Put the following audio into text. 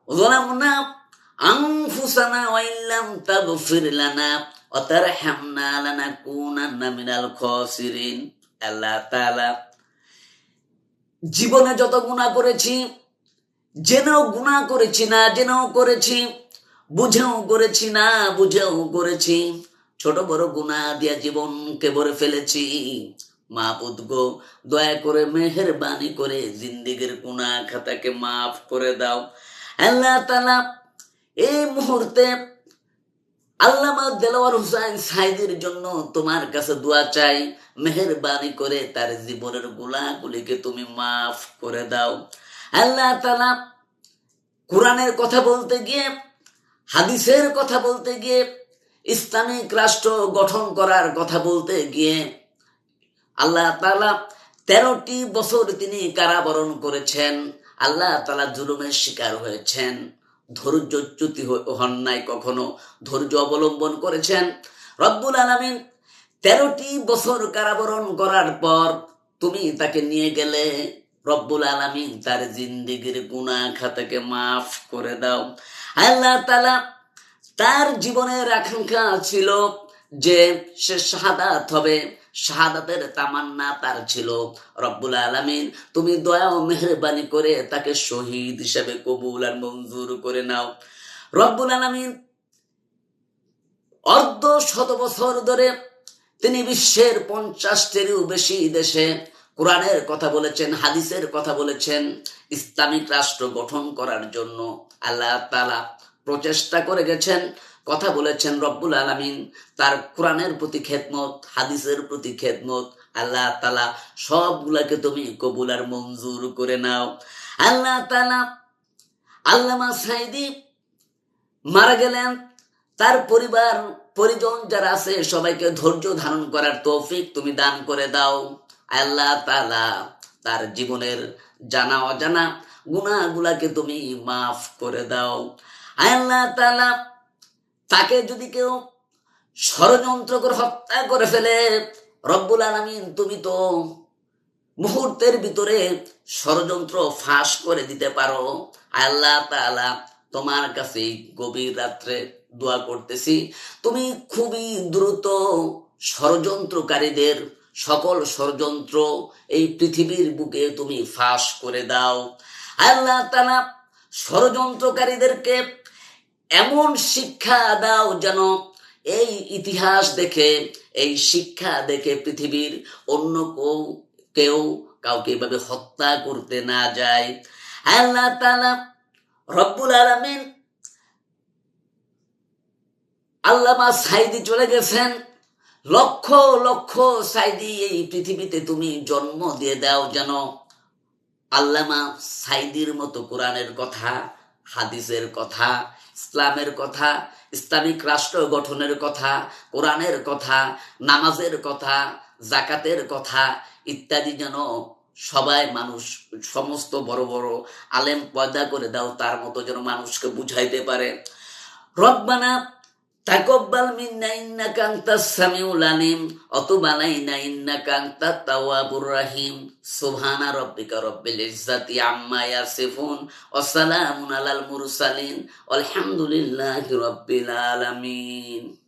যালামনা আনফুসানা ওয়া ইল্লাম তাগফির লানা ওয়া তারহামনা লানাকুনান্না মিনাল খাসিরিন। আল্লাহ তাআলা জীবনে যত গুনাহ করেছি, জেনেও গুনাহ করেছি, না জেনেও করেছি, বুঝেও করেছি, না বুঝেও করেছি, ছোট বড় গুনাহ দিয়া জীবনকে ভরে ফেলেছি। মাবুদ গো, দয়া করে মেহেরবানি করে জিন্দেগীর গুনাহ খাতাকে মাফ করে দাও। আল্লাহ তাআলা এই মুহূর্তে আল্লামা দেলোয়ার হোসেন সাইদির জন্য তোমার কাছে দোয়া চাই, মেহেরবানি করে তার জীবনের গুনাহগুলিকে তুমি মাফ করে দাও। আল্লাহ তাআলা কোরআনের কথা বলতে গিয়ে, হাদিসের কথা বলতে গিয়ে, ইসলামিক রাষ্ট্র গঠন করার কথা বলতে গিয়ে আল্লাহ তাআলা 13টি বছর তিনি কারাবরণ করেছেন। আল্লাহ তাআলা জুলুমের শিকার হয়েছেন, ধৈর্যচ্যুতি হন নাই, কখনো ধৈর্য অবলম্বন করেছেন। রব্বুল আলামিন 13টি বছর কারাবরণ করার পর তুমি তাকে নিয়ে গেলে, রব্বুল আলামিন তার জিন্দেগীর গুনাহ খাতাকে মাফ করে দাও। আল্লাহ তাআলা তার জীবনের আকাঙ্ক্ষা ছিল যে সে শাহাদাত হবে, শাহাদাতের তামান্না তার ছিল। রব্বুল আলামিন তুমি দয়া ও মেহেরবানি করে তাকে শহীদ হিসেবে কবুল আর মঞ্জুর করে নাও। রব্বুল আলামিন অর্ধ শত বছর ধরে তিনি বিশ্বের 50টিরও বেশি দেশে কোরআনের কথা বলেছেন, হাদিসের কথা বলেছেন। ইসলামিক রাষ্ট্র গঠন করার জন্য আল্লাহ তাআলা প্রচেষ্টা করে গেছেন, কথা বলেছেন। রব্বুল আলামিন তার কোরআনের প্রতি খেদমত, হাদিসের প্রতি খেদমত, আল্লাহ তাআলা সবগুলাকে তুমি কবুল আর মঞ্জুর করে নাও। আল্লাহ তাআলা আল্লামা সাইদি মারা গেলেন, তার পরিবার পরিজন যারা আছে সবাইকে ধৈর্য ধারণ করার তৌফিক তুমি দান করে দাও। আল্লাহ তাআলা তার জীবনের জানা অজানা গুনাহগুলাকে তুমি মাফ করে দাও। আল্লাহ তাআলা তাকে যদি কেউ ষড়যন্ত্র করে হত্যা করে ফেলে, রব্বুল আলামিন তুমি তো মুহূর্তের ভিতরে ষড়যন্ত্র ফাঁস করে দিতে পারো। আল্লাহ তাআলা তোমার কাছে গভীর রাত্রে দোয়া করতেছি, তুমি খুবই দ্রুত ষড়যন্ত্রকারীদের সকল ষড়যন্ত্র এই পৃথিবীর বুকে তুমি ফাঁস করে দাও। আল্লাহ তাআলা ষড়যন্ত্রকারীদেরকে এমন শিক্ষা দাও যেন এই ইতিহাস দেখে, এই শিক্ষা দেখে পৃথিবীর অন্য কেউ কাউকে এভাবে হত্যা করতে না যায়। আল্লাহ তাআলা রব্বুল আলামিন আল্লামা সাইদি চলে গেছেন, লক্ষ লক্ষ সাইদি এই পৃথিবীতে তুমি জন্ম দিয়ে দাও যেন আল্লামা সাইদির মতো কোরআনের কথা, হাদিসের কথা, ইসলামের কথা, ইসলামিক রাষ্ট্র গঠনের কথা, কোরআনের কথা, নামাজের কথা, জাকাতের কথা ইত্যাদি যেন সবাই মানুষ, সমস্ত বড় বড় আলেম পয়দা করে দাও, তার মতো যেন মানুষকে বুঝাইতে পারে। রব্বানা তাকাব্বাল মিন্না ইন্নাকা আনতাস সামিউল আলিম ওয়া তুব আলাইনা ইন্নাকা আনতাত তাওয়াবুর রহিম। সুবহানা রাব্বিকা রাব্বিল ইজ্জাতি আম্মা ইয়াসিফুন ওয়া সালামুন আলাল মুরসালিন ওয়ালহামদুলিল্লাহি রাব্বিল আলামিন।